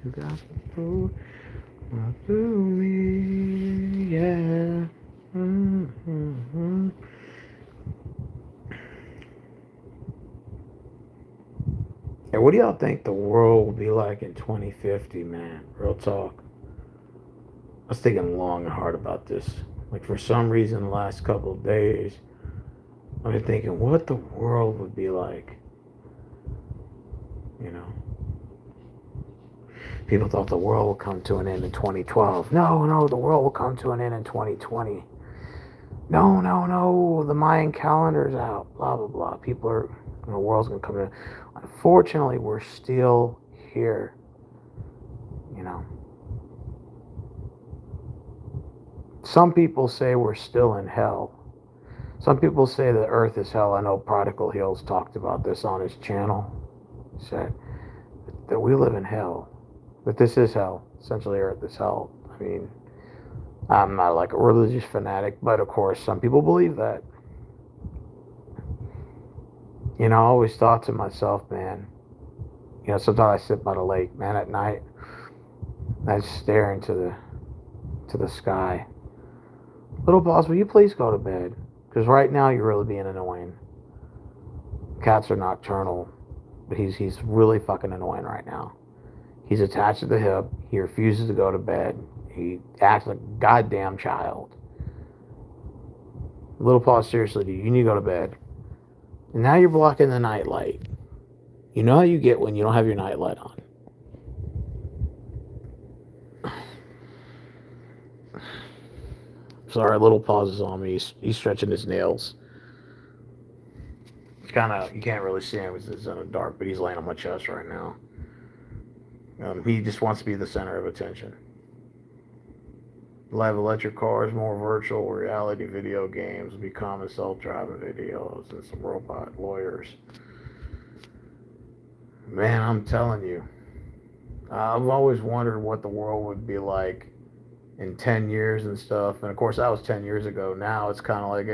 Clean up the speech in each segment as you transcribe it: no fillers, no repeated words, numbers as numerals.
You got the food through me, yeah. Mm-hmm. And what do y'all think the world will be like in 2050, man? Real talk. I was thinking long and hard about this. Like, for some reason, the last couple of days, I've been thinking what the world would be like. You know, people thought the world would come to an end in 2012. No, no, the world will come to an end in 2020. No, no, no, the Mayan calendar's out. Blah, blah, blah. People are, the world's going to come in. Unfortunately, we're still here. You know, some people say we're still in hell. Some people say the earth is hell. I know Prodigal Hills talked about this on his channel. He said that we live in hell, that this is hell. Essentially, earth is hell. I mean, I'm not like a religious fanatic, but of course, some people believe that. You know, I always thought to myself, man, you know, sometimes I sit by the lake, man, at night, and I just stare into the sky. Little boss, will you please go to bed? Because right now you're really being annoying. Cats are nocturnal, but he's really fucking annoying right now. He's attached to the hip. He refuses to go to bed. He acts like a goddamn child. Little paw, seriously, dude, you need to go to bed. And now you're blocking the nightlight. You know how you get when you don't have your nightlight on. Sorry, little pauses on me. He's stretching his nails. It's kind of, you can't really see him because it's in the dark, but he's laying on my chest right now. He just wants to be the center of attention. Live electric cars, more virtual reality video games, become self-driving videos, and some robot lawyers. Man, I'm telling you, I've always wondered what the world would be like in 10 years and stuff. And of course, that was 10 years ago. Now it's kind of like,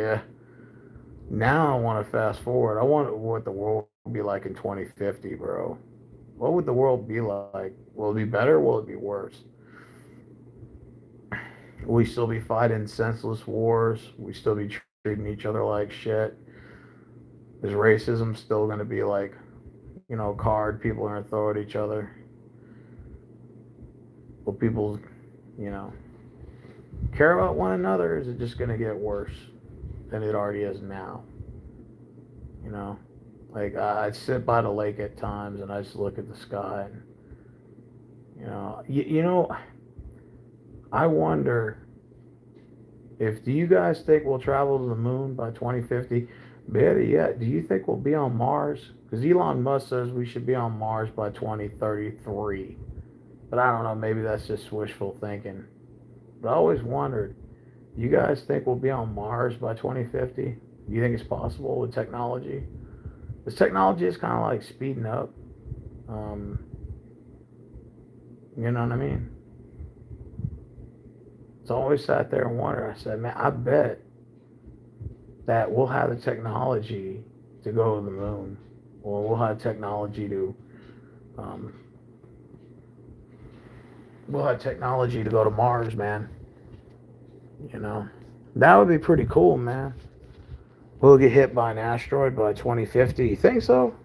now I want to fast forward. I want what the world will be like in 2050, bro. What would the world be like? Will it be better? Will it be worse? Will we still be fighting senseless wars? Will we still be treating each other like shit? Is racism still going to be like, you know, card people are going to throw at each other? Will people, you know, care about one another? Or is it just going to get worse than it already is now? You know, like I sit by the lake at times and I just look at the sky. And, you know, I wonder if, do you guys think we'll travel to the moon by 2050? Better yet, do you think we'll be on Mars? Because Elon Musk says we should be on Mars by 2033. But I don't know, maybe that's just wishful thinking. But I always wondered, do you guys think we'll be on Mars by 2050? Do you think it's possible with technology? This technology is kind of like speeding up. Um, you know what I mean? So I always sat there and wondered. I said, man, I bet that we'll have the technology to go to the moon, or we'll have technology to, um, we'll have technology to go to Mars, man. You know, that would be pretty cool, man. We'll get hit by an asteroid by 2050. You think so?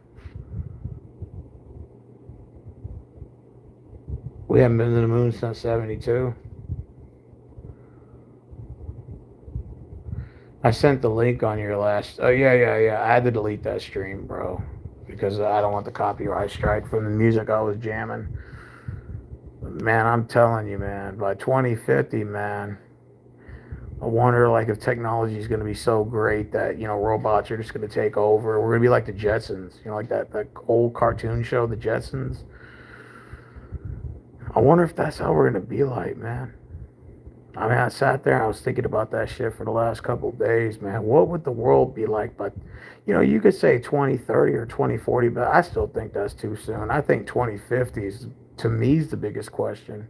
We haven't been to the moon since 72. I sent the link on your last. Oh, yeah, yeah, yeah. I had to delete that stream, bro. Because I don't want the copyright strike from the music I was jamming. But man, I'm telling you, man, by 2050, man, I wonder, like, if technology is going to be so great that, you know, robots are just going to take over. We're going to be like the Jetsons, you know, like that old cartoon show, the Jetsons. I wonder if that's how we're going to be like, man. I mean, I sat there and I was thinking about that shit for the last couple of days, man. What would the world be like? But, you know, you could say 2030 or 2040, but I still think that's too soon. I think 2050 is, to me, is the biggest question.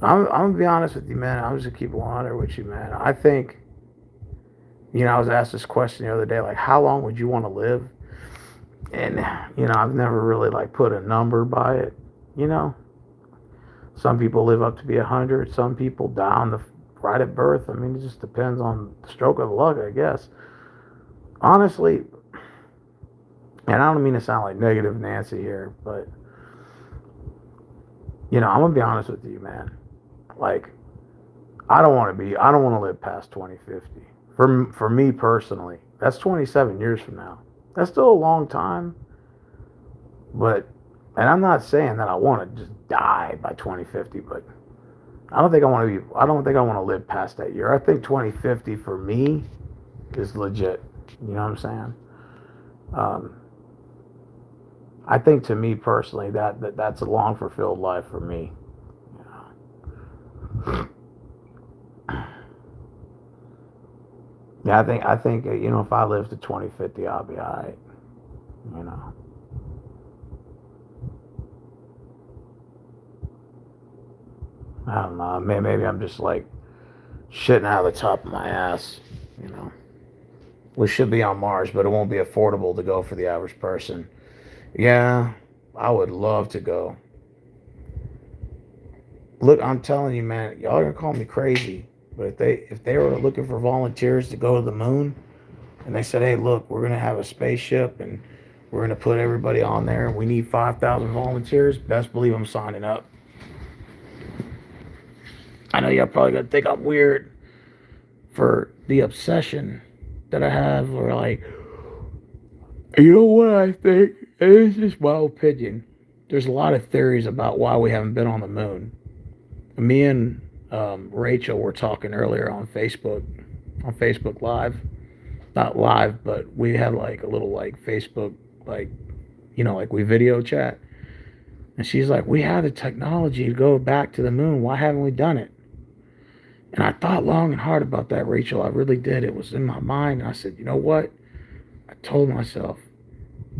I'm going to be honest with you, man. I'm just going to keep it 100 with you, man. I think, you know, I was asked this question the other day, like, how long would you want to live? And, I've never really like put a number by it. You know, some people live up to be 100. Some people die on the right at birth. I mean, it just depends on the stroke of the luck, I guess. Honestly, and I don't mean to sound like negative Nancy here, but I'm gonna be honest with you, man. Like, I don't want to live past 2050. For me personally, that's 27 years from now. That's still a long time, but, and I'm not saying that I want to just die by 2050, but I don't think I want to live past that year. I think 2050 for me is legit. You know what I'm saying? Um, I think to me personally that's a long fulfilled life for me. You know? Yeah, I think if I live to 2050, I'll be all right. You know. I don't know. Maybe I'm just like shitting out of the top of my ass. You know. We should be on Mars, but it won't be affordable to go for the average person. Yeah, I would love to go. Look, I'm telling you, man, y'all are gonna call me crazy, but if they were looking for volunteers to go to the moon, and they said, hey, look, we're gonna have a spaceship and we're gonna put everybody on there, and we need 5,000 volunteers, best believe I'm signing up. I know y'all probably gonna think I'm weird for the obsession that I have, or like, you know what I think? It's just my opinion. There's a lot of theories about why we haven't been on the moon. Me and Rachel were talking earlier on Facebook Live. Not live, but we had like a little like Facebook, like, like we video chat. And she's like, we have the technology to go back to the moon. Why haven't we done it? And I thought long and hard about that, Rachel. I really did. It was in my mind. I said, you know what? I told myself,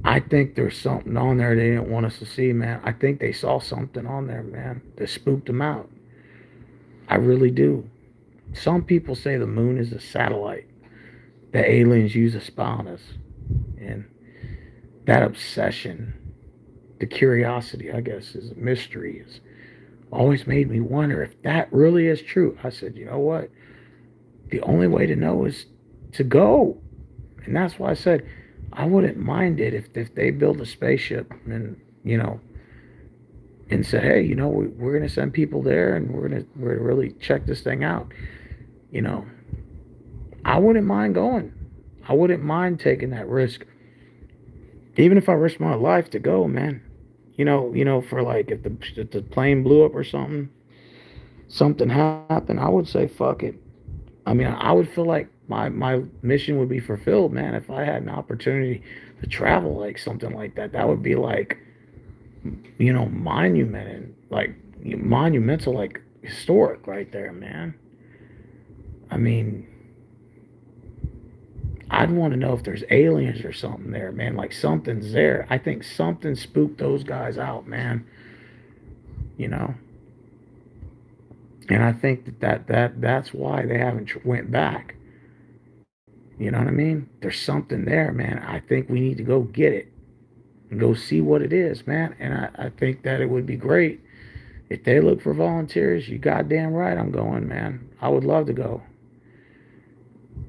I think there's something on there they didn't want us to see, man. I think they saw something on there, man, that spooked them out. I really do. Some people say the moon is a satellite that aliens use to spy on us. And that obsession, the curiosity, I guess, is a mystery, is always made me wonder if that really is true. I said, you know what? The only way to know is to go. And that's why I said I wouldn't mind it if they build a spaceship and, and said, hey, we're going to send people there and we're gonna really check this thing out. You know, I wouldn't mind going. I wouldn't mind taking that risk, even if I risk my life to go, man. For like if the plane blew up or something happened, I would say fuck it. I mean, I would feel like my mission would be fulfilled, man, if I had an opportunity to travel like something like that. That would be like, monument and like monumental, like historic right there, man. I mean, I'd want to know if there's aliens or something there, man. Like something's there. I think something spooked those guys out, man. You know, and I think that's why they haven't went back. You know what I mean? There's something there, man. I think we need to go get it and go see what it is, man. And I think that it would be great if they look for volunteers. You goddamn right, I'm going, man. I would love to go.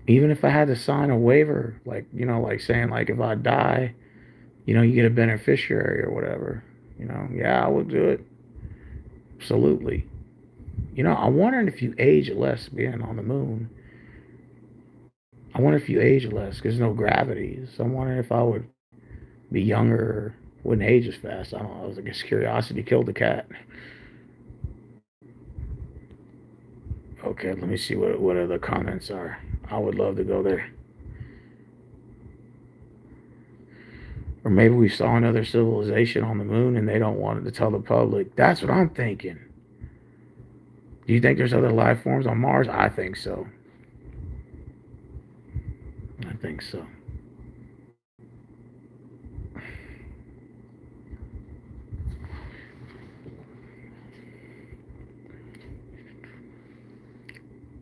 Even if I had to sign a waiver, like, like saying, like, if I die, you get a beneficiary or whatever. Yeah, I would do it. Absolutely. I'm wondering if you age less being on the moon. I wonder if you age less because there's no gravity. So I'm wondering if I would be younger or wouldn't age as fast. I don't know. I guess curiosity killed the cat. Okay, let me see what other comments are. I would love to go there. Or maybe we saw another civilization on the moon and they don't want it to tell the public. That's what I'm thinking. Do you think there's other life forms on Mars? I think so. I think so.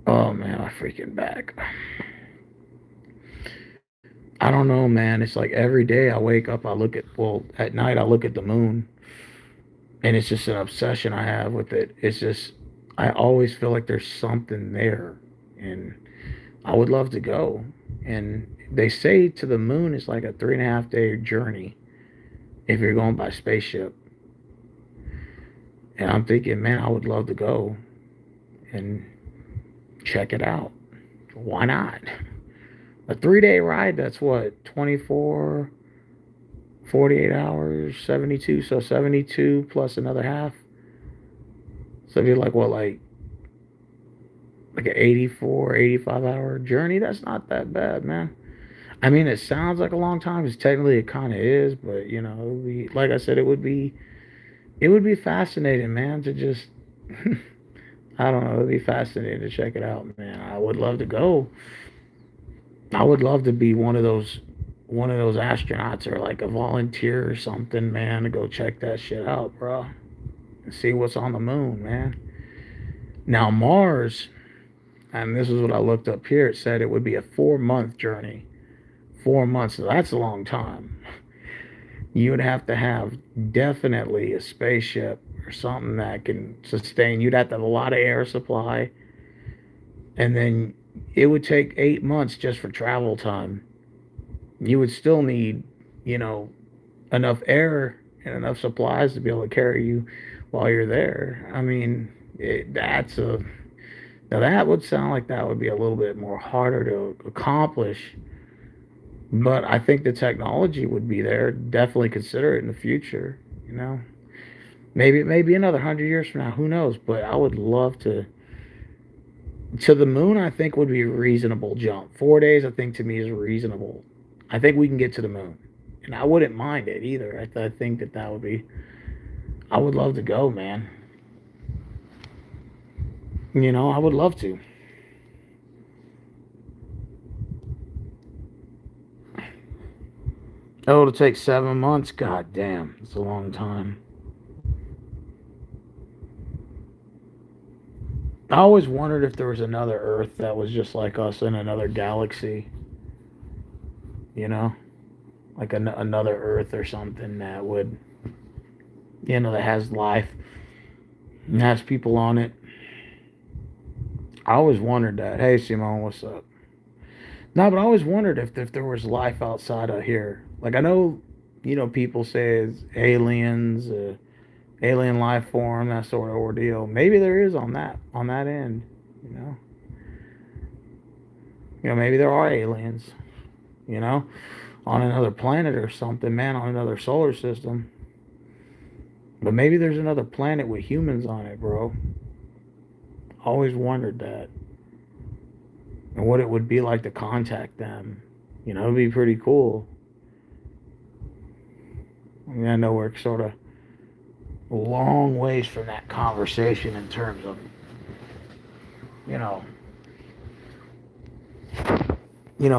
Oh man, my freaking back. I don't don't know, man. It's like every day I wake up, at night I look at the moon, and it's just an obsession I have with it. It's just, I always feel like there's something there, and I would love to go. And they say to the moon is like a 3.5 day journey if you're going by spaceship. And I'm thinking, man, I would love to go and check it out. Why not? A 3 day ride, that's what, 24, 48 hours, 72. So 72 plus another half. So it'd be like, what, like an 84, 85 hour journey? That's not that bad, man. I mean, it sounds like a long time, because technically it kind of is, but you know, it would be, like I said, it would be fascinating, man, to just, I don't know, it'd be fascinating to check it out, man. I would love to go. I would love to be one of those astronauts, or like a volunteer or something, man, to go check that shit out, bro, and see what's on the moon, man. Now Mars, and this is what I looked up here. It said it would be a 4 month journey. 4 months. So that's a long time. You would have to have definitely a spaceship or something that can sustain. You'd have to have a lot of air supply, and then it would take 8 months just for travel time. You would still need, you know, enough air and enough supplies to be able to carry you while you're there. I mean, that's a, now that would sound like that would be a little bit more harder to accomplish, but I think the technology would be there. Definitely consider it in the future. You know, maybe another 100 years from now. Who knows? But I would love to. To the moon, I think would be a reasonable jump. 4 days, I think to me is reasonable. I think we can get to the moon, and I wouldn't mind it either. I think that would be. I would love to go, man. You know, I would love to. Oh, it'll take 7 months. God damn, it's a long time. I always wondered if there was another Earth that was just like us in another galaxy. You know, like another Earth or something that would, that has life and has people on it. I always wondered that. Hey, Simone, what's up? No, but I always wondered if there was life outside of here. Like I know, people say it's aliens, alien life form, that sort of ordeal. Maybe there is on that end. You know, maybe there are aliens. You know, on another planet or something, man, on another solar system. But maybe there's another planet with humans on it, bro. Always wondered that, and what it would be like to contact them. It'd be pretty cool. I mean, I know we're sort of a long ways from that conversation in terms of, you know,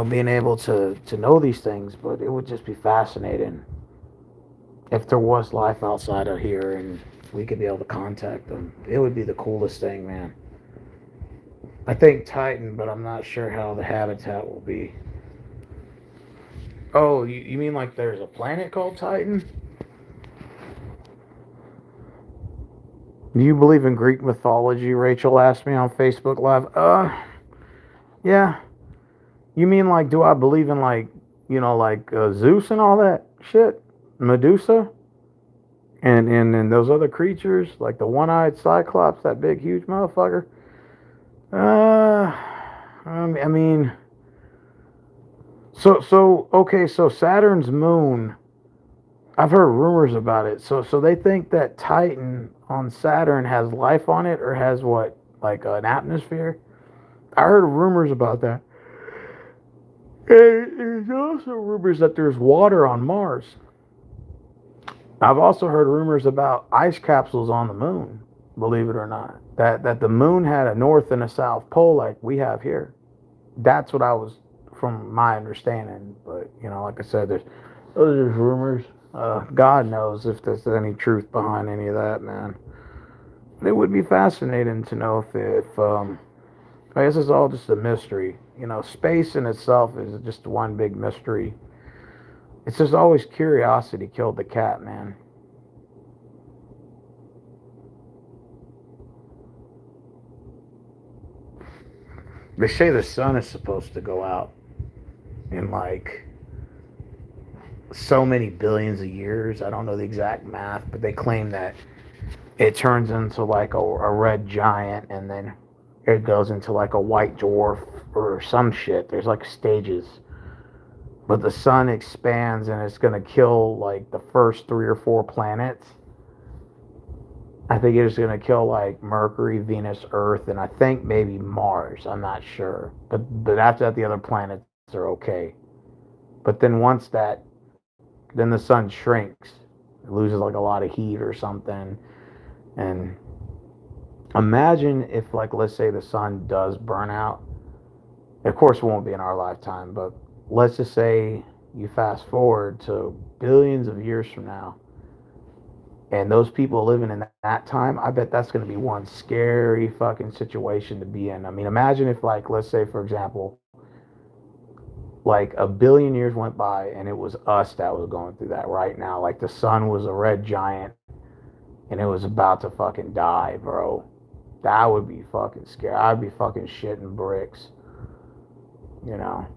being able to know these things, but it would just be fascinating if there was life outside of here and we could be able to contact them. It would be the coolest thing, man. I think Titan, but I'm not sure how the habitat will be. Oh, you mean like there's a planet called Titan? Do you believe in Greek mythology? Rachel asked me on Facebook Live. Yeah. You mean like, do I believe in like, Zeus and all that shit? Medusa? And those other creatures, like the one-eyed Cyclops, that big, huge motherfucker? I mean, okay, so Saturn's moon, I've heard rumors about it. So they think that Titan on Saturn has life on it, or has what, like an atmosphere? I heard rumors about that. And there's also rumors that there's water on Mars. I've also heard rumors about ice capsules on the moon, believe it or not. That the moon had a north and a south pole like we have here. That's what I was, from my understanding. But, like I said, those are just rumors. God knows if there's any truth behind any of that, man. But it would be fascinating to know if I guess it's all just a mystery. Space in itself is just one big mystery. It's just always curiosity killed the cat, man. They say the sun is supposed to go out in like so many billions of years. I don't know the exact math, but they claim that it turns into like a red giant and then it goes into like a white dwarf or some shit. There's like stages. But the sun expands and it's going to kill like the first 3 or 4 planets. I think it's going to kill like Mercury, Venus, Earth, and I think maybe Mars. I'm not sure. But after that, the other planets are okay. But then once that, then the sun shrinks. It loses like a lot of heat or something. And imagine if, like, let's say the sun does burn out. Of course, it won't be in our lifetime, but let's just say you fast forward to billions of years from now, and those people living in that time, I bet that's going to be one scary fucking situation to be in. I mean, imagine if, like, let's say, for example, like a billion years went by and it was us that was going through that right now. Like the sun was a red giant and it was about to fucking die, bro. That would be fucking scary. I'd be fucking shitting bricks, you know.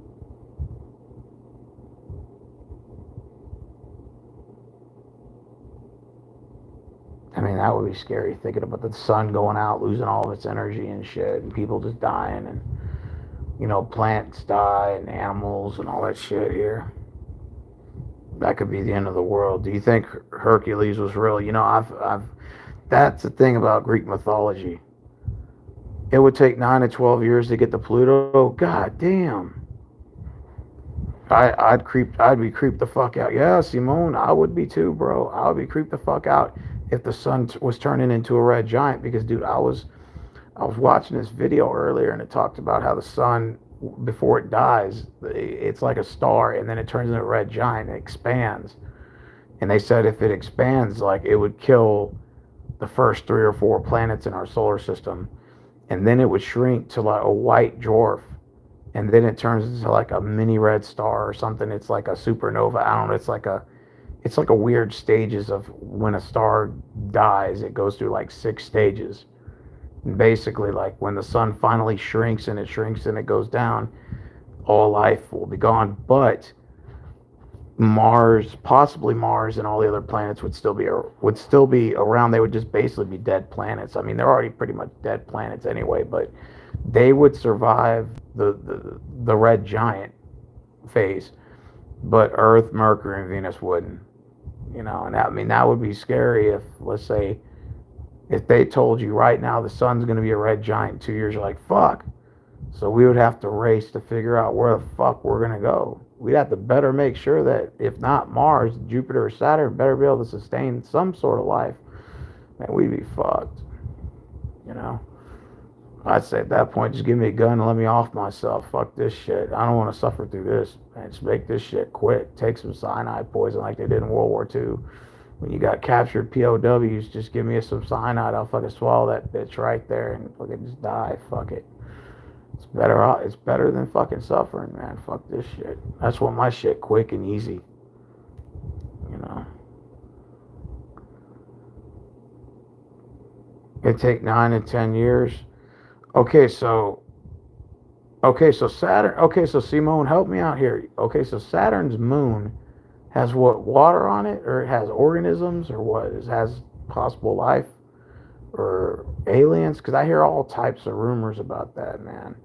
I mean, that would be scary thinking about the sun going out, losing all of its energy and shit, and people just dying, and, you know, plants die, and animals, and all that shit here. That could be the end of the world. Do you think Hercules was real? You know, that's the thing about Greek mythology. It would take 9 to 12 years to get to Pluto. God damn. I'd be creeped the fuck out. Yeah, Simone, I would be too, bro. I would be creeped the fuck out if the sun was turning into a red giant. Because, dude, I was watching this video earlier and it talked about how the sun, before it dies, it's like a star and then it turns into a red giant and it expands. And they said if it expands, like, it would kill the first 3 or 4 planets in our solar system, and then it would shrink to like a white dwarf, and then it turns into like a mini red star or something. It's like a supernova. I don't know. It's like a weird stages of when a star dies. It goes through like 6 stages. And basically, like when the sun finally shrinks and it goes down, all life will be gone. But Mars, possibly Mars, and all the other planets would still be around. They would just basically be dead planets. I mean, they're already pretty much dead planets anyway, but they would survive the red giant phase. But Earth, Mercury, and Venus wouldn't. You know, and I mean that would be scary if, let's say, if they told you right now the sun's going to be a red giant in 2 years, you're like, fuck. So we would have to race to figure out where the fuck we're going to go. We'd have to better make sure that if not Mars, Jupiter or Saturn better be able to sustain some sort of life. Man, we'd be fucked. You know? I'd say at that point, just give me a gun and let me off myself. Fuck this shit. I don't want to suffer through this. Man, just make this shit quick. Take some cyanide poison like they did in World War II. When you got captured POWs, just give me some cyanide. I'll fucking swallow that bitch right there and fucking just die. Fuck it. It's better than fucking suffering, man. Fuck this shit. That's what my shit quick and easy. You know. It take 9 and 10 years. Okay, so Saturn. Okay, so Simone, help me out here. Okay, so Saturn's moon has what, water on it, or it has organisms, or what? It has possible life or aliens? Because I hear all types of rumors about that, man.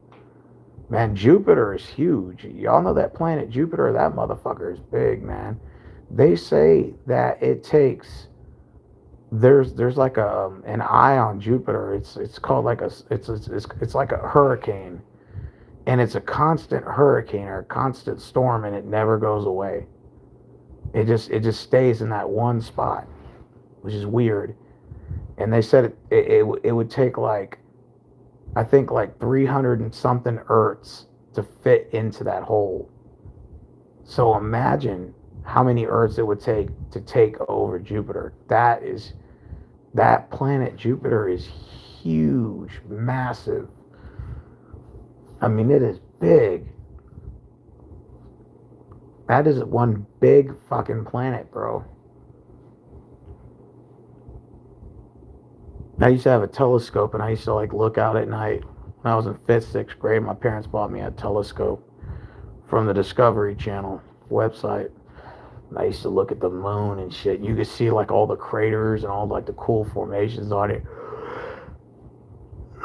Man, Jupiter is huge. Y'all know that planet Jupiter? That motherfucker is big, man. They say that it takes, there's like an eye on Jupiter. It's called like it's like a hurricane, and it's a constant hurricane or a constant storm, and it never goes away. It just stays in that one spot, which is weird. And they said it would take like, I think like 300 and something Earths to fit into that hole. So imagine how many Earths it would take to take over Jupiter. That planet Jupiter is huge, massive. I mean, it is big. That is one big fucking planet, bro. I used to have a telescope, and I used to like look out at night. When I was in fifth, sixth grade, my parents bought me a telescope from the Discovery Channel website. And I used to look at the moon and shit. You could see like all the craters and all like the cool formations on it.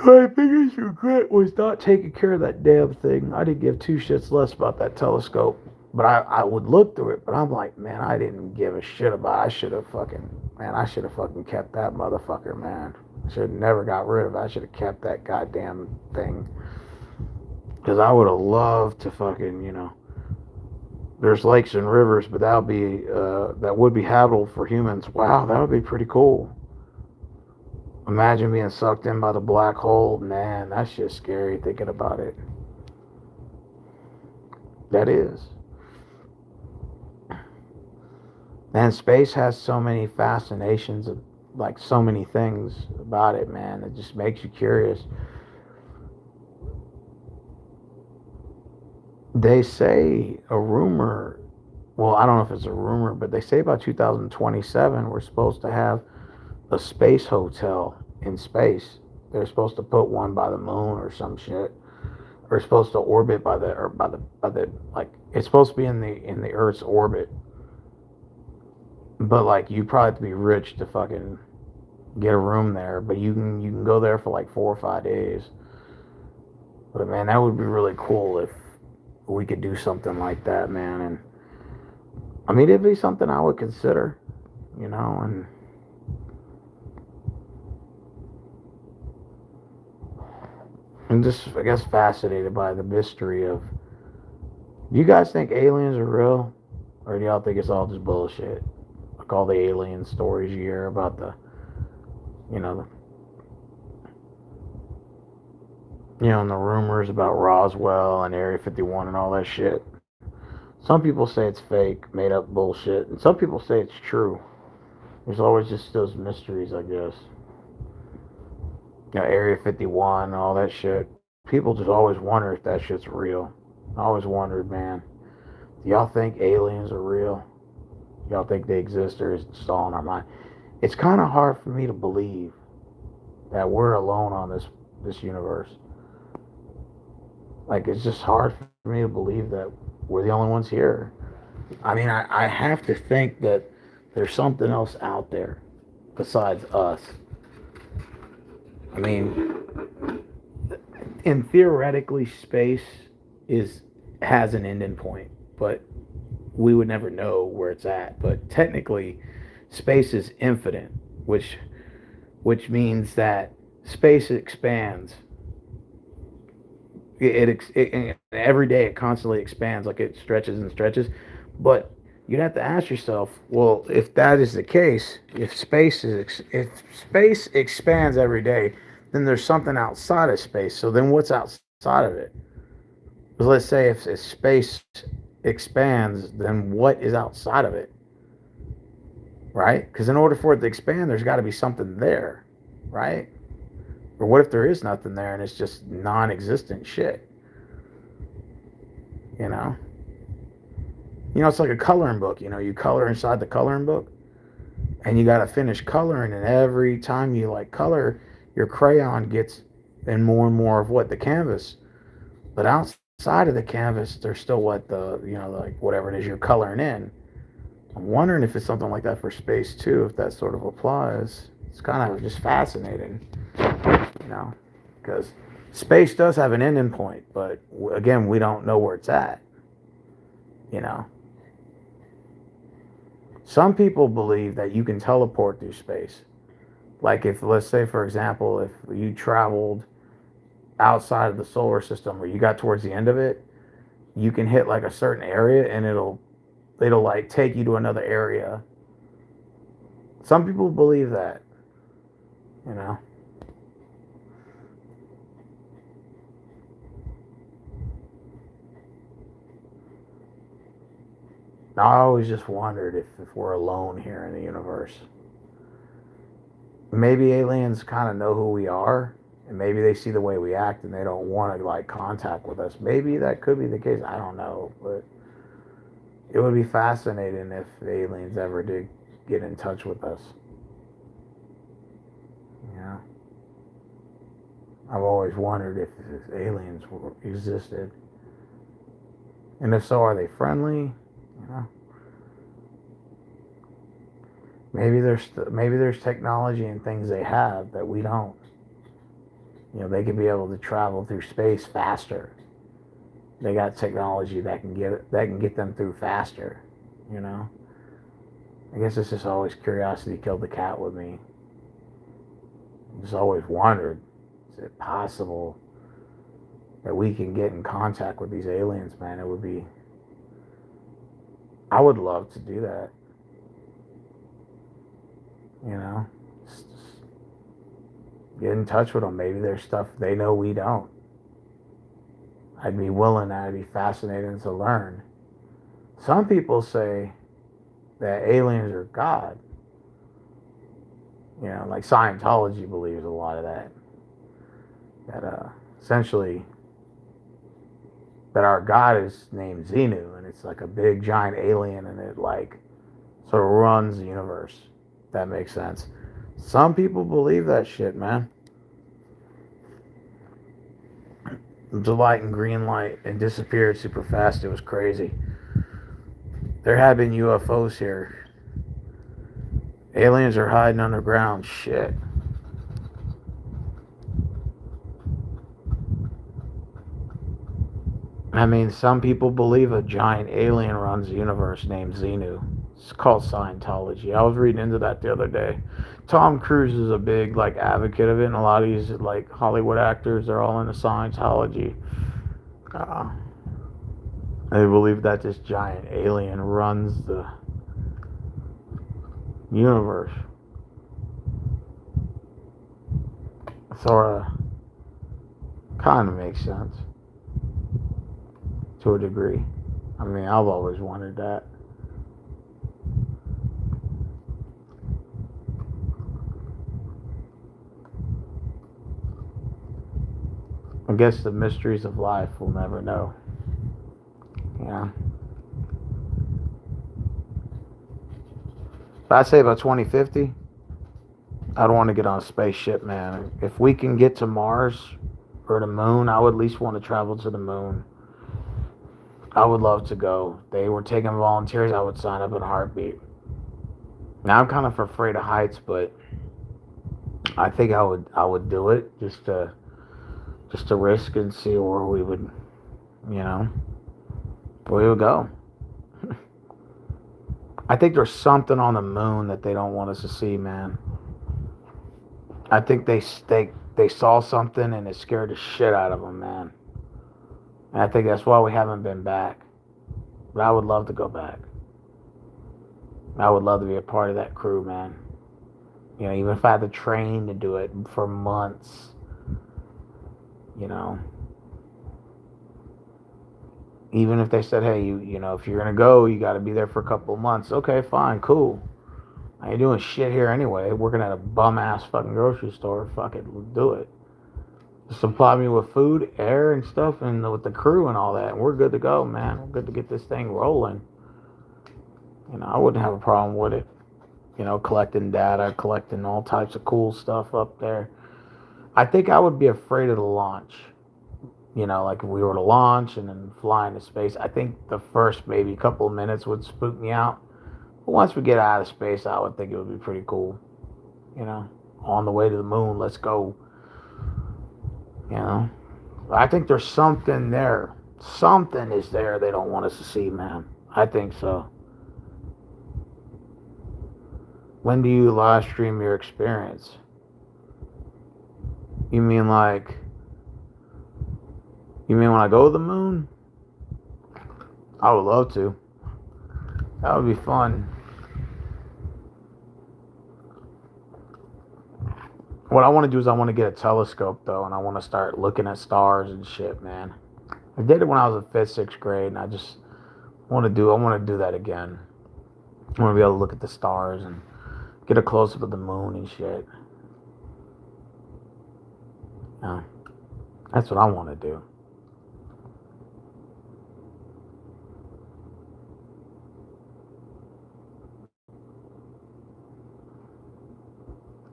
My biggest regret was not taking care of that damn thing. I didn't give two shits less about that telescope. But I would look through it, but I'm like, man, I didn't give a shit about it. I should have fucking kept that motherfucker, man. I should have never got rid of it. I should have kept that goddamn thing. Because I would have loved to fucking, there's lakes and rivers, but that would be habitable for humans. Wow, that would be pretty cool. Imagine being sucked in by the black hole. Man, that's just scary thinking about it. That is. And space has so many fascinations of like so many things about it, man. It just makes you curious. They say a rumor, well, I don't know if it's a rumor, but they say about 2027 we're supposed to have a space hotel in space. They're supposed to put one by the moon or some shit. We're supposed to orbit by the like it's supposed to be in the Earth's orbit. But like you probably have to be rich to fucking get a room there. But you can go there for like 4 or 5 days. But man, that would be really cool if we could do something like that, man. And I mean, it'd be something I would consider, and I'm just, I guess, fascinated by the mystery of. Do you guys think aliens are real, or do y'all think it's all just bullshit? Like all the alien stories you hear about you know, and the rumors about Roswell and Area 51 and all that shit. Some people say it's fake, made up bullshit, and some people say it's true. There's always just those mysteries, I guess. Area 51 and all that shit. People just always wonder if that shit's real. I always wondered, man. Do y'all think aliens are real? Y'all think they exist, or is it just all in our mind? It's kind of hard for me to believe that we're alone on this universe. Like, it's just hard for me to believe that we're the only ones here. I mean, I have to think that there's something else out there besides us. I mean, and theoretically, space is has an ending point, but we would never know where it's at. But technically, space is infinite, which means that space expands. Every day it constantly expands, like it stretches and stretches. But you'd have to ask yourself, well, if that is the case, if space expands every day, then there's something outside of space. So then what's outside of it? Because let's say if space expands, then what is outside of it? Right? Because in order for it to expand, there's got to be something there, right? Or what if there is nothing there and it's just non-existent shit? You know? It's like a coloring book. You color inside the coloring book, and you got to finish coloring. And every time you like color, your crayon gets in more and more of what the canvas. But outside of the canvas, there's still what like whatever it is you're coloring in. I'm wondering if it's something like that for space too. If that sort of applies, it's kind of just fascinating, because space does have an ending point, but again, we don't know where it's at. You know. Some people believe that you can teleport through space. Like if, let's say, for example, if you traveled outside of the solar system or you got towards the end of it, you can hit like a certain area and it'll like take you to another area. Some people believe that, you know. I always just wondered if we're alone here in the universe. Maybe aliens kind of know who we are, and maybe they see the way we act and they don't want to like contact with us. Maybe that could be the case. I don't know, but It would be fascinating if aliens ever did get in touch with us. You know, I've always wondered if aliens existed, and if so, are they friendly? You know, maybe there's technology and things they have that we don't. You know, they could be able to travel through space faster. They got technology that can get them through faster. You know, I guess it's just always curiosity killed the cat with me. I just always wondered, is it possible that we can get in contact with these aliens, man? It would be, I would love to do that, you know? Just get in touch with them. Maybe there's stuff they know we don't. I'd be willing, I'd be fascinated to learn. Some people say that aliens are God. You know, like Scientology believes a lot of that. That essentially, that our God is named Xenu, and it's like a big giant alien, and it like sort of runs the universe. If that makes sense. Some people believe that shit, man. The light and green light and disappeared super fast. It was crazy. There have been UFOs here. Aliens are hiding underground. Shit. I mean, some people believe a giant alien runs the universe named Xenu. It's called Scientology. I was reading into that the other day. Tom Cruise is a big like advocate of it, and a lot of these like Hollywood actors, they're all into Scientology. Uh, they believe that this giant alien runs the universe. Sort of, kind of makes sense to a degree. I mean, I've always wanted that. I guess the mysteries of life we'll never know. Yeah. But I'd say by 2050, I don't want to get on a spaceship, man. If we can get to Mars or the moon, I would at least want to travel to the moon. I would love to go. They were taking volunteers. I would sign up in a heartbeat. Now I'm kind of afraid of heights, but I think I would do it just to risk and see where we would, you know, where we would go. I think there's something on the moon that they don't want us to see, man. I think they saw something and it scared the shit out of them, man. And I think that's why we haven't been back. But I would love to go back. I would love to be a part of that crew, man. You know, even if I had to train to do it for months, you know. Even if they said, hey, you know, if you're gonna go, you got to be there for a couple of months. Okay, fine, cool. I ain't doing shit here anyway. Working at a bum ass fucking grocery store. Fuck it, let's do it. Just supply me with food, air, and stuff, and with the crew and all that. And we're good to go, man. We're good to get this thing rolling. You know, I wouldn't have a problem with it. You know, collecting data, collecting all types of cool stuff up there. I think I would be afraid of the launch. You know, like if we were to launch and then fly into space, I think the first maybe couple of minutes would spook me out. But once we get out of space, I would think it would be pretty cool. You know, on the way to the moon, let's go. You know, I think there's something there. Something is there they don't want us to see, man. I think so. When do you live stream your experience? You mean like, you mean when I go to the moon? I would love to. That would be fun. What I want to do is I want to get a telescope though, and I want to start looking at stars and shit, man. I did it when I was in fifth, sixth grade, and I want to do that again. I want to be able to look at the stars and get a close up of the moon and shit. Yeah, that's what I want to do.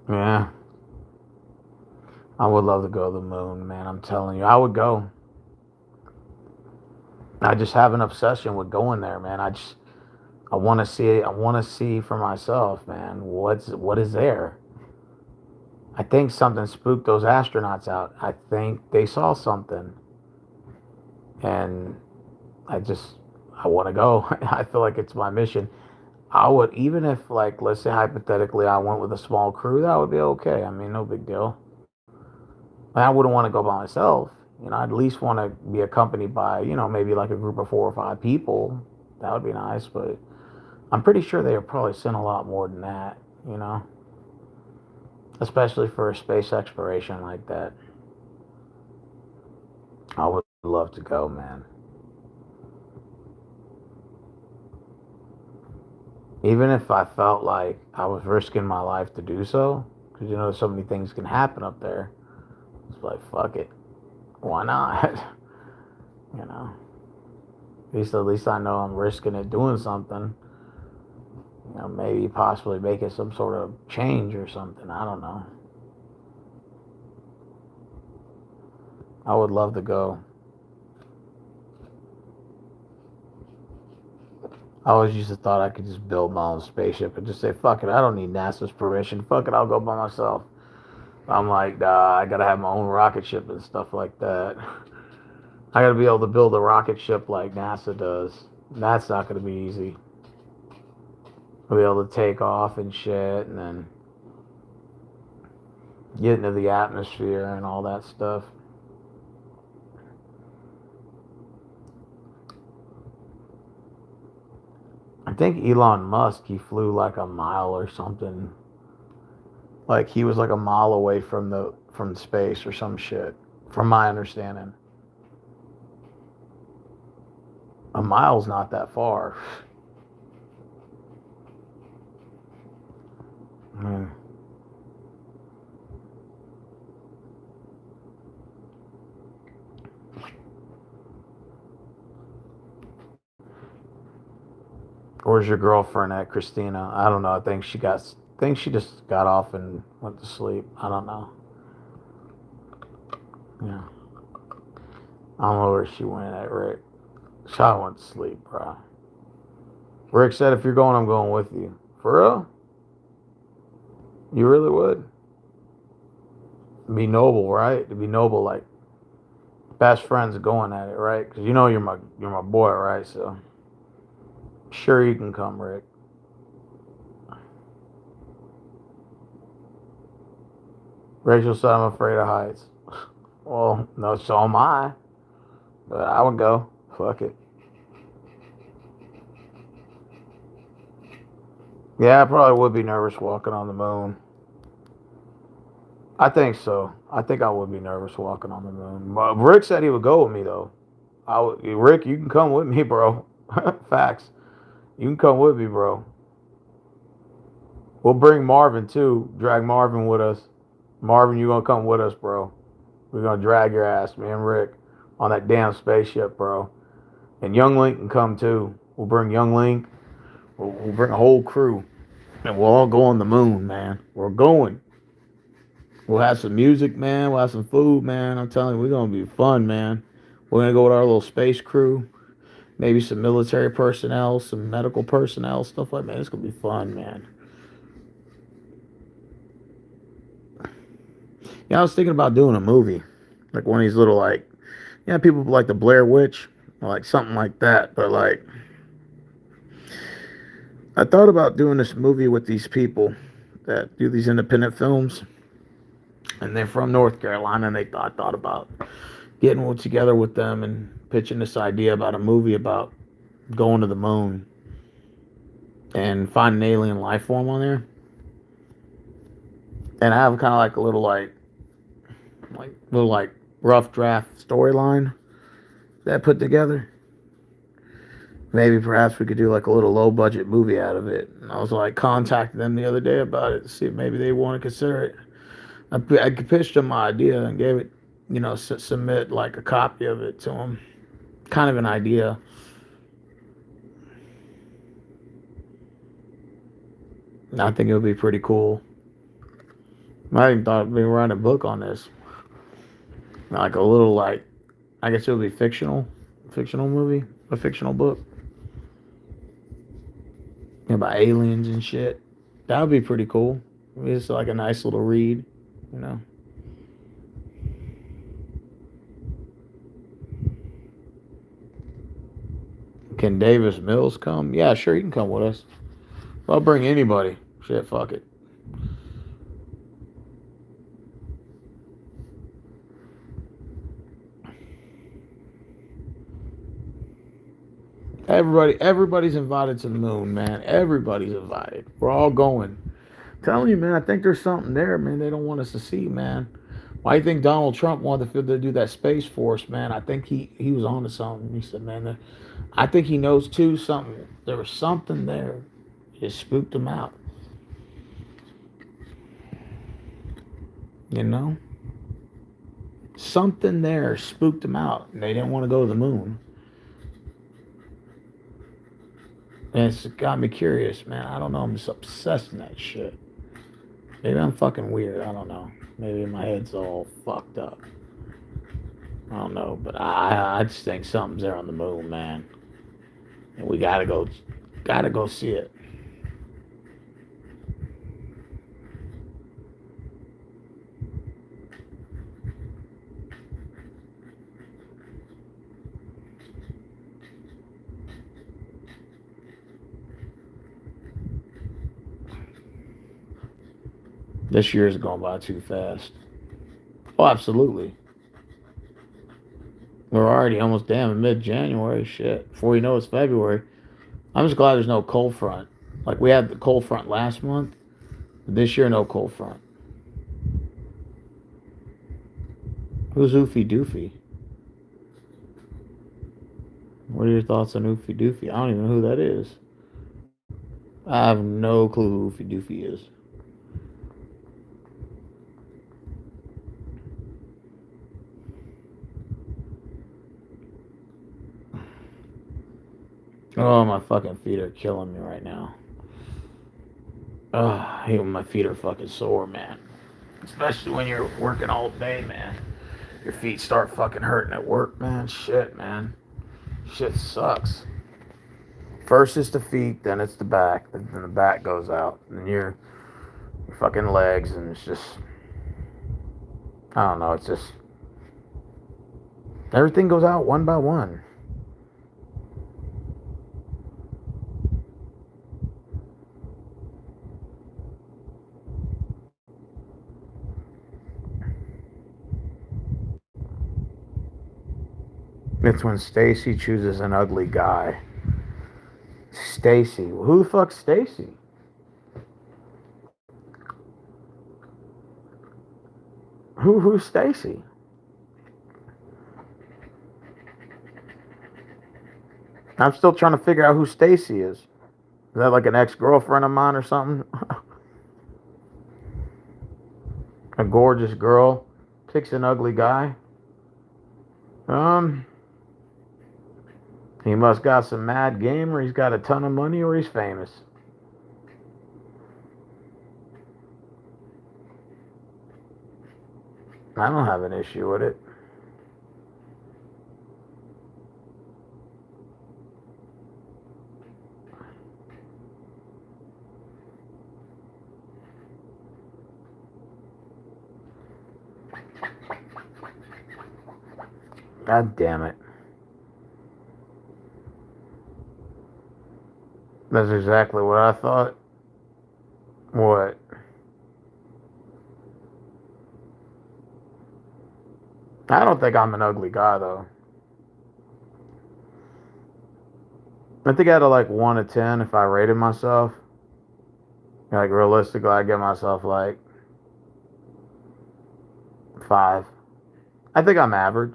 Yeah, I would love to go to the moon, man. I'm telling you, I would go. I just have an obsession with going there, man. I want to see it. I want to see for myself, man. What is there? I think something spooked those astronauts out. I think they saw something, and I just I want to go. I feel like it's my mission. I would, even if, like, let's say hypothetically I went with a small crew, that would be okay. I mean, no big deal. I wouldn't want to go by myself. I'd at least want to be accompanied by, maybe like a group of 4 or 5 people. That would be nice, but I'm pretty sure they would probably send a lot more than that, you know, especially for a space exploration like that. I would love to go, man. Even if I felt like I was risking my life to do so, because so many things can happen up there. It's like, fuck it, why not? you know, at least I know I'm risking it doing something. Maybe possibly making some sort of change or something. I don't know. I would love to go. I always used to thought I could just build my own spaceship and just say, fuck it, I don't need NASA's permission. Fuck it, I'll go by myself. I'm like, nah, I gotta have my own rocket ship and stuff like that. I gotta be able to build a rocket ship like NASA does. That's not gonna be easy. I'll be able to take off and shit and then get into the atmosphere and all that stuff. I think Elon Musk, he flew like a mile or something. Like he was like a mile away from space or some shit. From my understanding, a mile's not that far. Mm. Where's your girlfriend at, Christina? I don't know. I think she just got off and went to sleep. I don't know. Yeah, I don't know where she went at, Rick. She went to sleep, bro. Rick said, if you're going, I'm going with you. For real? You really would? Be noble, right? To be noble, like best friends going at it, right? Because you're my boy, right? So sure you can come, Rick. Rachel said, I'm afraid of heights. Well, no, so am I. But I would go. Fuck it. Yeah, I probably would be nervous walking on the moon. I think so. I think I would be nervous walking on the moon. But Rick said he would go with me though. Rick, you can come with me, bro. Facts. You can come with me, bro. We'll bring Marvin too. Drag Marvin with us. Marvin, you gonna come with us, bro? We're gonna drag your ass, me and Rick, on that damn spaceship, bro. And Young Link can come too. We'll bring Young Link. We'll bring a whole crew, and we'll all go on the moon, man. We're going. We'll have some music, man. We'll have some food, man. I'm telling you, we're gonna be fun, man. We're gonna go with our little space crew, maybe some military personnel, some medical personnel, stuff like that. It's gonna be fun, man. Yeah, I was thinking about doing a movie, like one of these little like, yeah, people like the Blair Witch, or like something like that. But like, I thought about doing this movie with these people that do these independent films, and they're from North Carolina, and I thought about getting together with them and pitching this idea about a movie about going to the moon and finding an alien life form on there. And I have kind of like a little rough draft storyline that I put together. Maybe perhaps we could do like a little low budget movie out of it. And I was like contacting them the other day about it to see if maybe they want to consider it. I pitched them my idea and gave it, submit like a copy of it to them. Kind of an idea. And I think it would be pretty cool. I even thought we were writing a book on this, like a little like I guess it would be fictional movie, a fictional book about aliens and shit. That would be pretty cool. It's like a nice little read, you know. Can Davis Mills come? Yeah, sure, he can come with us. I'll bring anybody. Shit, fuck it. Everybody's invited to the moon, man. Everybody's invited. We're all going. I'm telling you, man, I think there's something there, man. They don't want us to see, man. Why do you think Donald Trump wanted to do that Space Force, man? I think he was on to something. He said, man, I think he knows too something. There was something there. It spooked him out. You know? Something there spooked him out. And they didn't want to go to the moon. And it's got me curious, man. I don't know. I'm just obsessed in that shit. Maybe I'm fucking weird. I don't know. Maybe my head's all fucked up. I don't know. But I just think something's there on the moon, man. And we gotta go see it. This year's going by too fast. Oh, absolutely. We're already almost damn in mid-January. Shit. Before you know it's February. I'm just glad there's no cold front. Like we had the cold front last month. This year, no cold front. Who's Oofy Doofy? What are your thoughts on Oofy Doofy? I don't even know who that is. I have no clue who Oofy Doofy is. Oh, my fucking feet are killing me right now. I hate when my feet are fucking sore, man. Especially when you're working all day, man. Your feet start fucking hurting at work, man. Shit, man. Shit sucks. First it's the feet, then it's the back, then the back goes out, and your fucking legs, and it's just, I don't know, it's just, everything goes out one by one. It's when Stacy chooses an ugly guy. Stacy. Who the fuck's Stacy? Who's Stacy? I'm still trying to figure out who Stacy is. Is that like an ex-girlfriend of mine or something? A gorgeous girl picks an ugly guy. Um, he must got some mad game, or he's got a ton of money, or he's famous. I don't have an issue with it. God damn it. That's exactly what I thought. What? I don't think I'm an ugly guy, though. I think out of like 1 to 10, if I rated myself, like realistically, I give myself like 5. I think I'm average.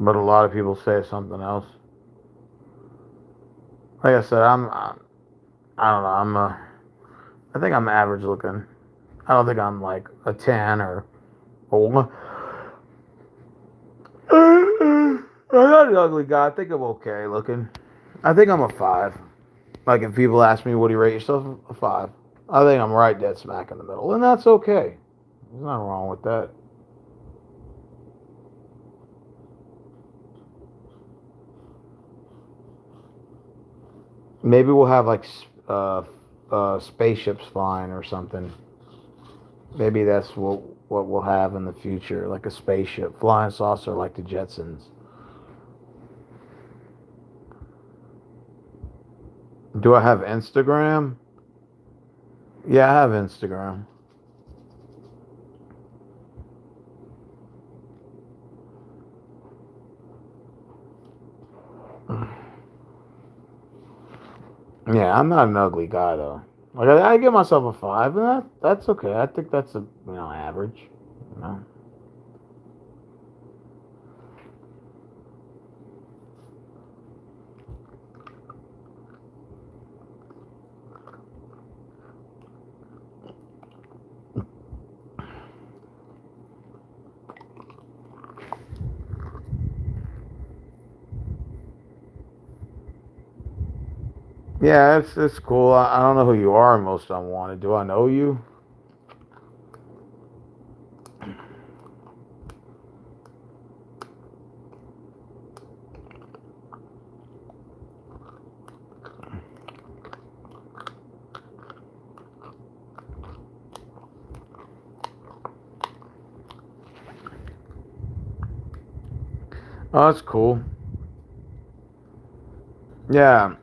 But a lot of people say something else. Like I said, I don't know. I think I'm average looking. I don't think I'm like a 10 or a 1. I'm not an ugly guy. I think I'm okay looking. I think I'm a 5. Like if people ask me, "Would you rate yourself a 5?" I think I'm right dead smack in the middle, and that's okay. There's nothing wrong with that. Maybe we'll have like spaceships flying or something. Maybe that's what we'll have in the future, like a spaceship, flying saucer, like the Jetsons. Do I have Instagram? Yeah, I have Instagram. Yeah, I'm not an ugly guy though. Like I give myself a 5, and that's okay. I think that's a average. You know. Yeah, it's cool. I don't know who you are, most unwanted. Do I know you? Oh, that's cool. Yeah,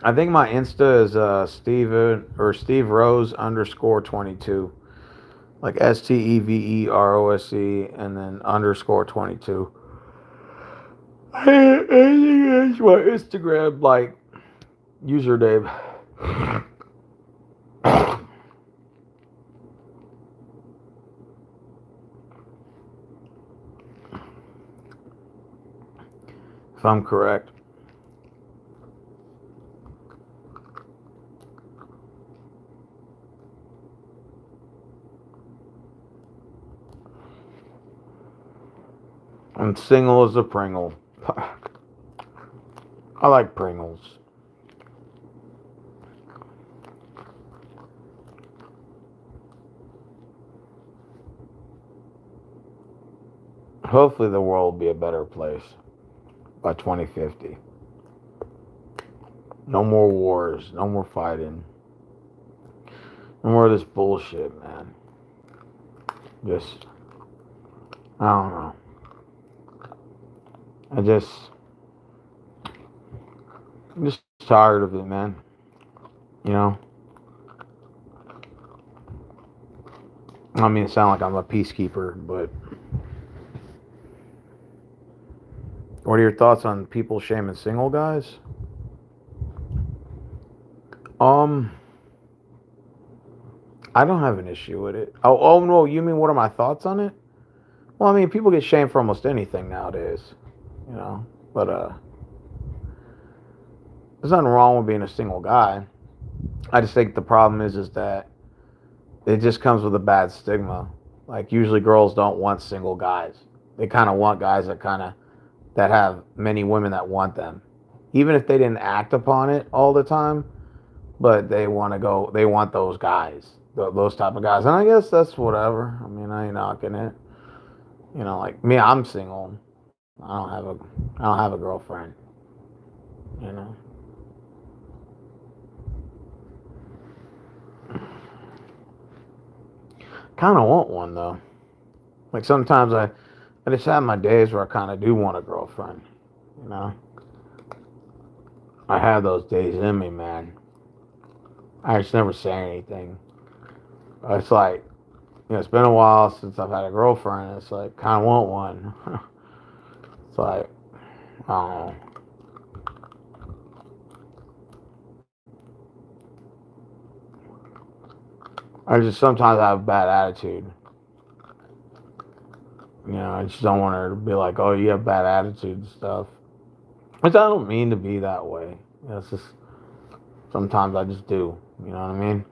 I think my Insta is Steven or Steve Rose underscore 22, like STEVEROSE, and then underscore 22. I think that's my Instagram like username. If I'm correct. I'm single as a Pringle. I like Pringles. Hopefully, the world will be a better place by 2050. No more wars. No more fighting. No more of this bullshit, man. Just, I don't know. I just, I'm just tired of it, man. You know? I mean, it sounds like I'm a peacekeeper, but what are your thoughts on people shaming single guys? Um, I don't have an issue with it. Oh no, you mean what are my thoughts on it? Well, I mean, people get shamed for almost anything nowadays, you know. But there's nothing wrong with being a single guy. I just think the problem is that it just comes with a bad stigma. Like usually girls don't want single guys. They kind of want guys that have many women that want them. Even if they didn't act upon it all the time, but they want those guys. Those type of guys. And I guess that's whatever. I mean, I ain't knocking it. You know, like me, I'm single. I don't have a I don't have a girlfriend, you know. Kind of want one though. Like sometimes I just have my days where I kind of do want a girlfriend. You know, I have those days in me, man. I just never say anything. It's like, it's been a while since I've had a girlfriend. It's like, kind of want one. It's like, I don't know. I just sometimes have a bad attitude. I just don't want her to be like, oh, you have bad attitude and stuff. Which I don't mean to be that way. It's just sometimes I just do. You know what I mean?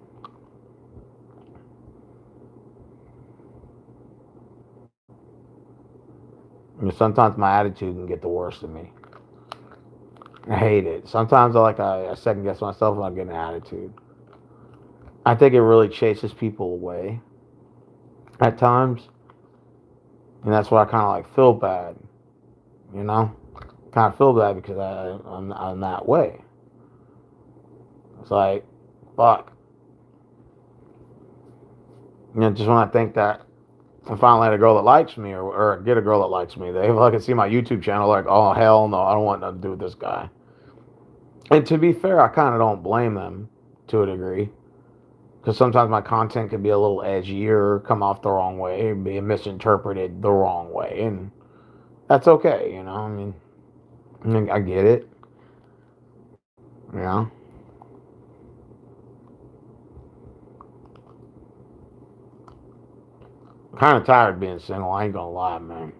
Sometimes my attitude can get the worst of me. I hate it. Sometimes I second guess myself when I get an attitude. I think it really chases people away at times, and that's why I kind of like feel bad. You know, kind of feel bad because I'm that way. It's like, fuck. Just when I think that I finally had a girl that likes me, or get a girl that likes me, they fucking see my YouTube channel like, oh hell no, I don't want nothing to do with this guy. And to be fair, I kind of don't blame them to a degree. Because sometimes my content can be a little edgy or come off the wrong way, be misinterpreted the wrong way, and that's okay, you know. I mean, I get it, you know. Kind of tired of being single. I ain't gonna lie, man.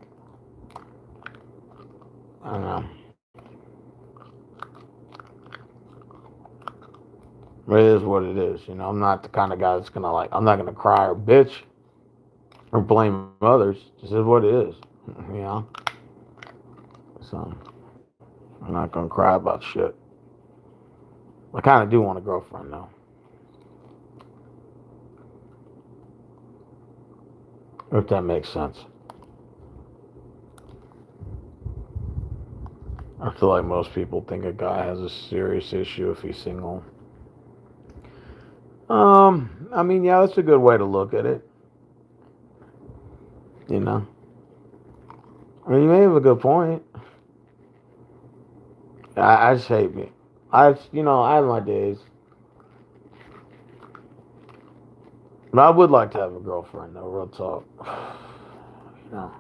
I don't know, but it is what it is, you know. I'm not the kind of guy that's gonna like. I'm not gonna cry or bitch or blame others. This is what it is, you know. So I'm not gonna cry about shit. I kind of do want a girlfriend though, if that makes sense. I feel like most people think a guy has a serious issue if he's single. I mean, yeah, that's a good way to look at it. You know, I mean, you may have a good point. I just hate me. I have my days, but I would like to have a girlfriend, though. Real talk. You know.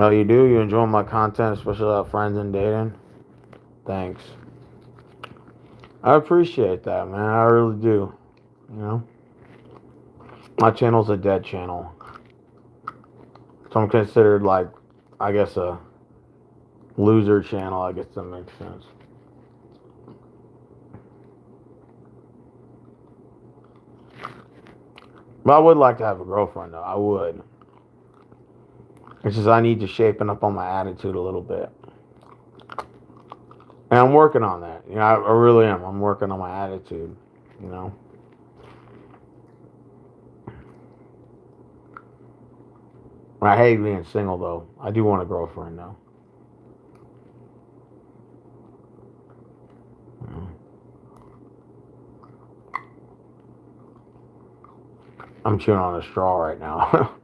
Oh, you do? You enjoy my content, especially about friends and dating? Thanks. I appreciate that, man. I really do. You know, my channel's a dead channel, so I'm considered like, I guess, a loser channel. I guess that makes sense. But I would like to have a girlfriend, though. I would. It's just I need to shapen up on my attitude a little bit. And I'm working on that. You know, I really am. I'm working on my attitude, you know. I hate being single, though. I do want a girlfriend, though. You know? I'm chewing on a straw right now.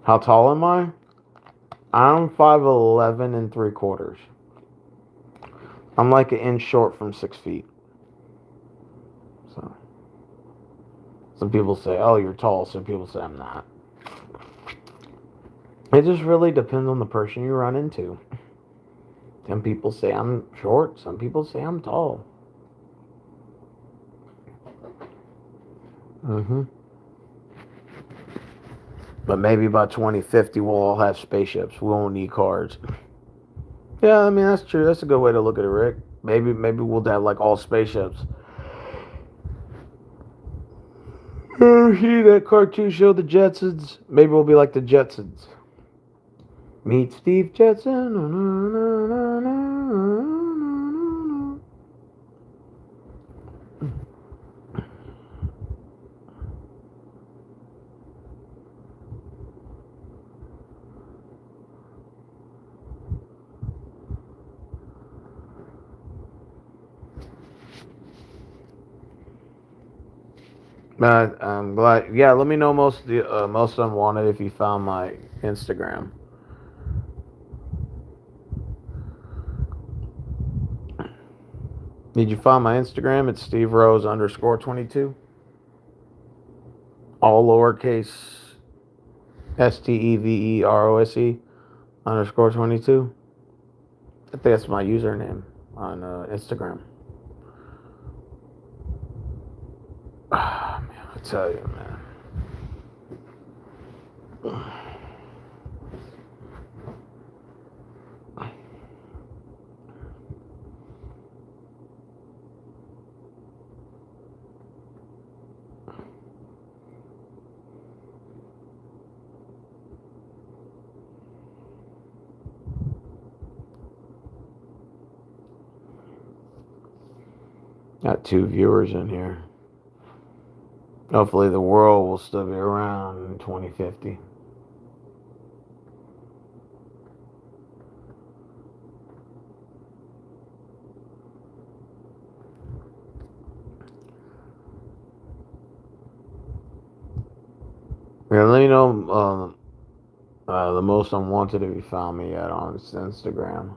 How tall am I? I'm 5'11" and 3/4. I'm like an inch short from 6 feet. So some people say, "Oh, you're tall." Some people say I'm not. It just really depends on the person you run into. Some people say I'm short. Some people say I'm tall. Hmm. But maybe by 2050 we'll all have spaceships. We won't need cars. Yeah, I mean that's true. That's a good way to look at it, Rick. Maybe we'll have like all spaceships. See that cartoon show, The Jetsons? Maybe we'll be like the Jetsons. Meet Steve Jetson. I'm glad. Yeah, let me know most unwanted if you found my Instagram. Did you find my Instagram? It's Steve Rose _22. All lowercase STEVEROSE _22. I think that's my username on Instagram. Ah, man, I tell you, man. Got 2 viewers in here. Hopefully the world will still be around in 2050. Yeah, let me know the most unwanted if you found me yet on Instagram.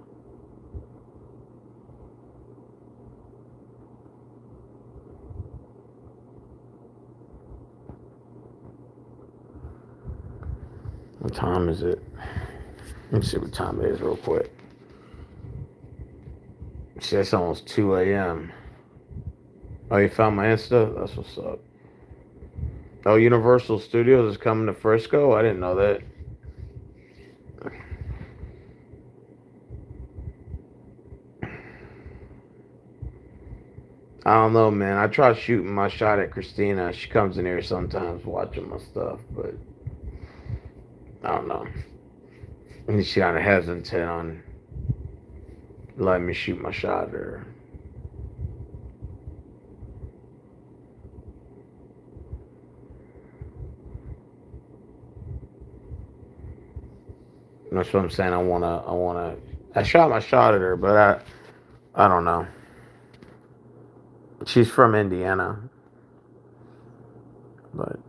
What time is it? Let me see what time it is real quick. See, it's almost 2 a.m. Oh, you found my Insta? That's what's up. Oh, Universal Studios is coming to Frisco? I didn't know that. I don't know, man. I try shooting my shot at Christina. She comes in here sometimes watching my stuff, but I don't know. She kind of hesitant on letting me shoot my shot at her. That's what I'm saying. I shot my shot at her, but I don't know. She's from Indiana, but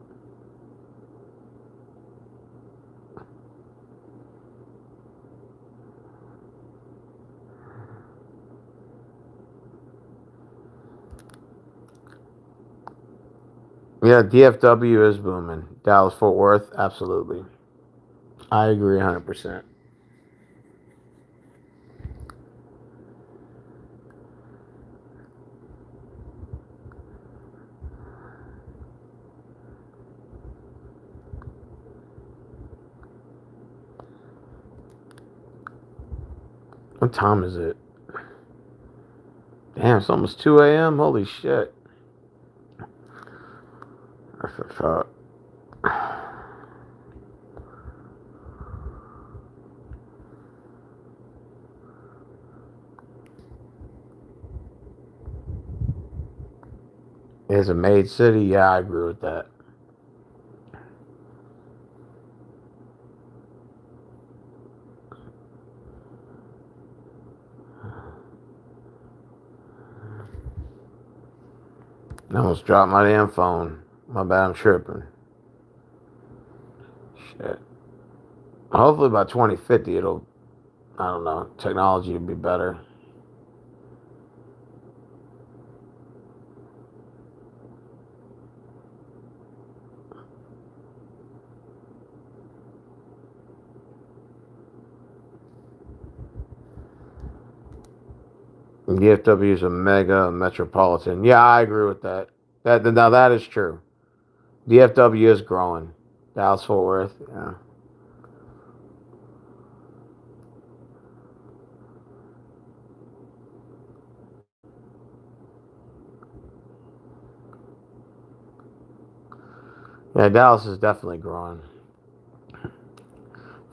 yeah, DFW is booming. Dallas Fort Worth, absolutely. I agree 100%. What time is it? Damn, it's almost 2 a.m. Holy shit. That's a fuck. It's a made city. Yeah, I agree with that. I almost dropped my damn phone. My bad, I'm tripping. Shit. Hopefully by 2050 it'll, I don't know, technology will be better. DFW is a mega metropolitan. Yeah, I agree with that. Now that is true. DFW is growing. Dallas Fort Worth. Yeah. Yeah, Dallas is definitely growing.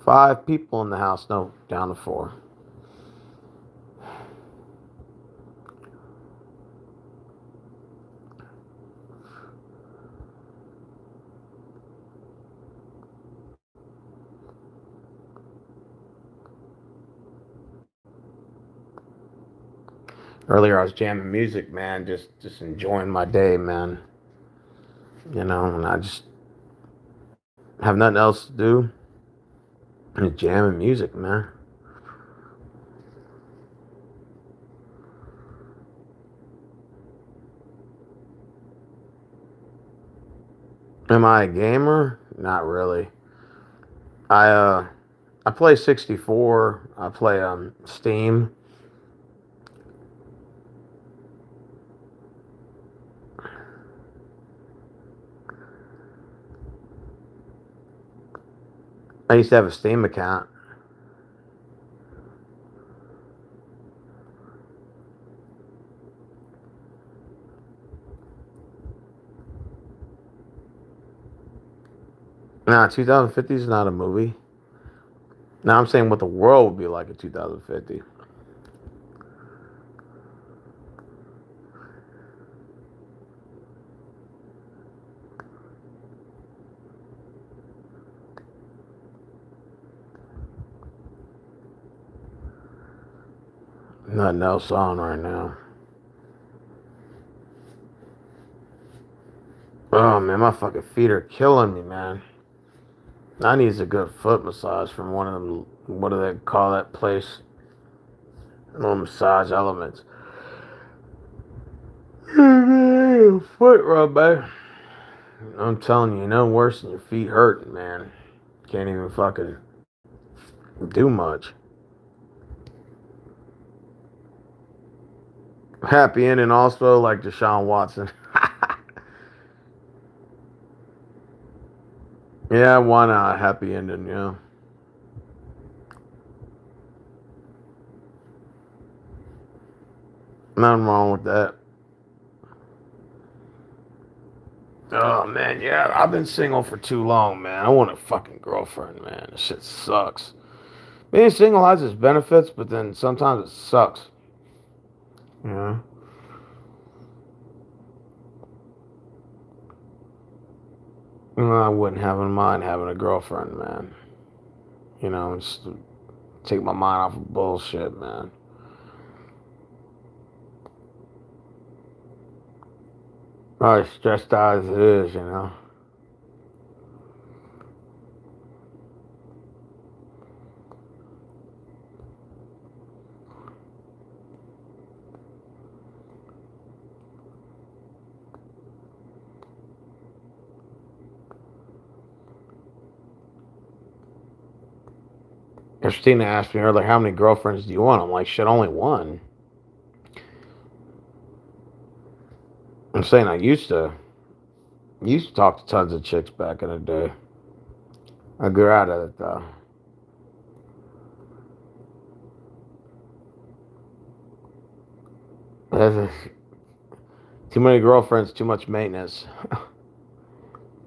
5 people in the house. No, down to 4. Earlier I was jamming music, man, just enjoying my day, man. And I just have nothing else to do. And jamming music, man. Am I a gamer? Not really. I uh I play 64. I play Steam. I used to have a Steam account. Nah, 2050 is not a movie. Now I'm saying what the world would be like in 2050. Nothing else on right now. Oh man, my fucking feet are killing me, man. I need a good foot massage from one of them. What do they call that place? Little massage elements. Foot rub, babe. I'm telling you, no worse than your feet hurting, man. Can't even fucking do much. Happy ending also like Deshaun Watson. Yeah, why not? Happy ending, yeah. Nothing wrong with that. Oh man, yeah, I've been single for too long, man. I want a fucking girlfriend, man. This shit sucks. Being single has its benefits, but then sometimes it sucks. Yeah. I wouldn't have in mind having a girlfriend, man. Just to take my mind off of bullshit, man. Alright, stressed out as it is. Christina asked me earlier, how many girlfriends do you want? I'm like, shit, only one. I'm saying I used to talk to tons of chicks back in the day. I grew out of it though. There's too many girlfriends, too much maintenance.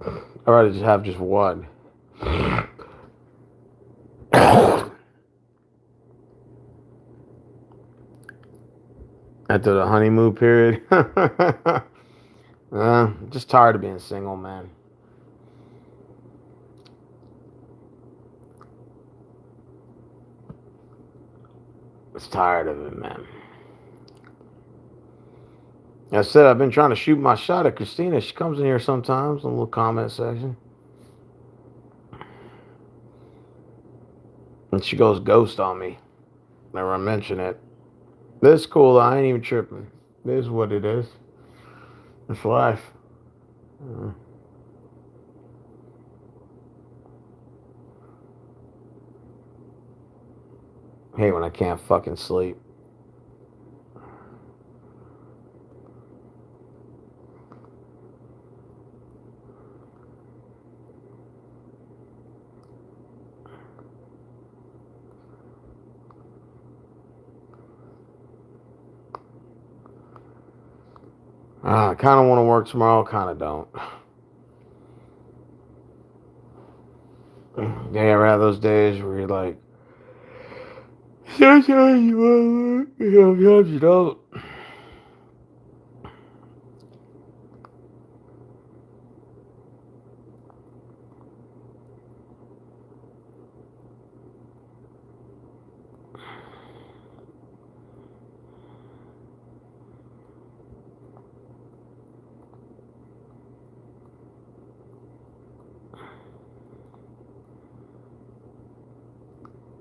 I'd rather just have just one. After the honeymoon period. Just tired of being single, man. Just tired of it, man. I said I've been trying to shoot my shot at Christina. She comes in here sometimes in the little comment section. And she goes ghost on me. Whenever I mention it. This is cool. I ain't even tripping. This is what it is. It's life. Uh, hate when I can't fucking sleep. I kind of want to work tomorrow, kind of don't. You ever have those days where you're like, sometimes you want to work, sometimes you don't.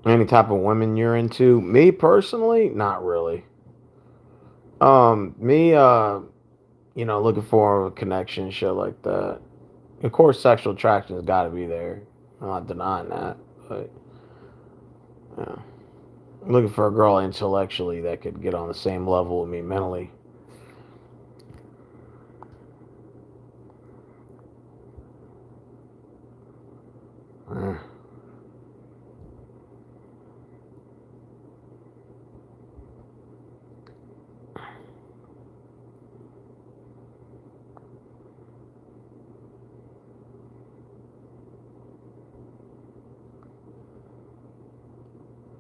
Any type of women you're into? Me personally, not really. Me, looking for a connection, shit like that. Of course, sexual attraction's got to be there. I'm not denying that, but yeah, I'm looking for a girl intellectually that could get on the same level with me mentally. Uh,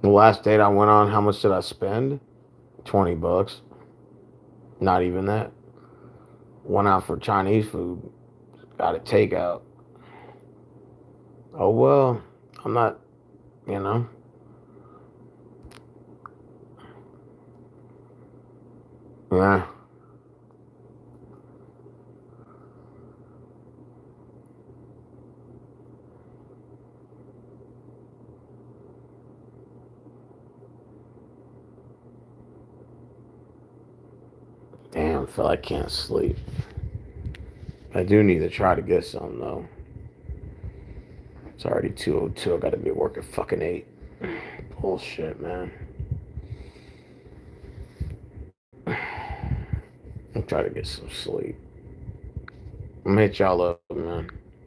the last date I went on, how much did I spend? $20. Not even that. Went out for Chinese food. Got it takeout. Oh well, I'm not. You know. Yeah. Damn, I feel like I can't sleep. I do need to try to get some though. It's already 2:02. I gotta be working fucking 8. Bullshit, man. I'm trying to get some sleep. I'm gonna hit y'all up, man.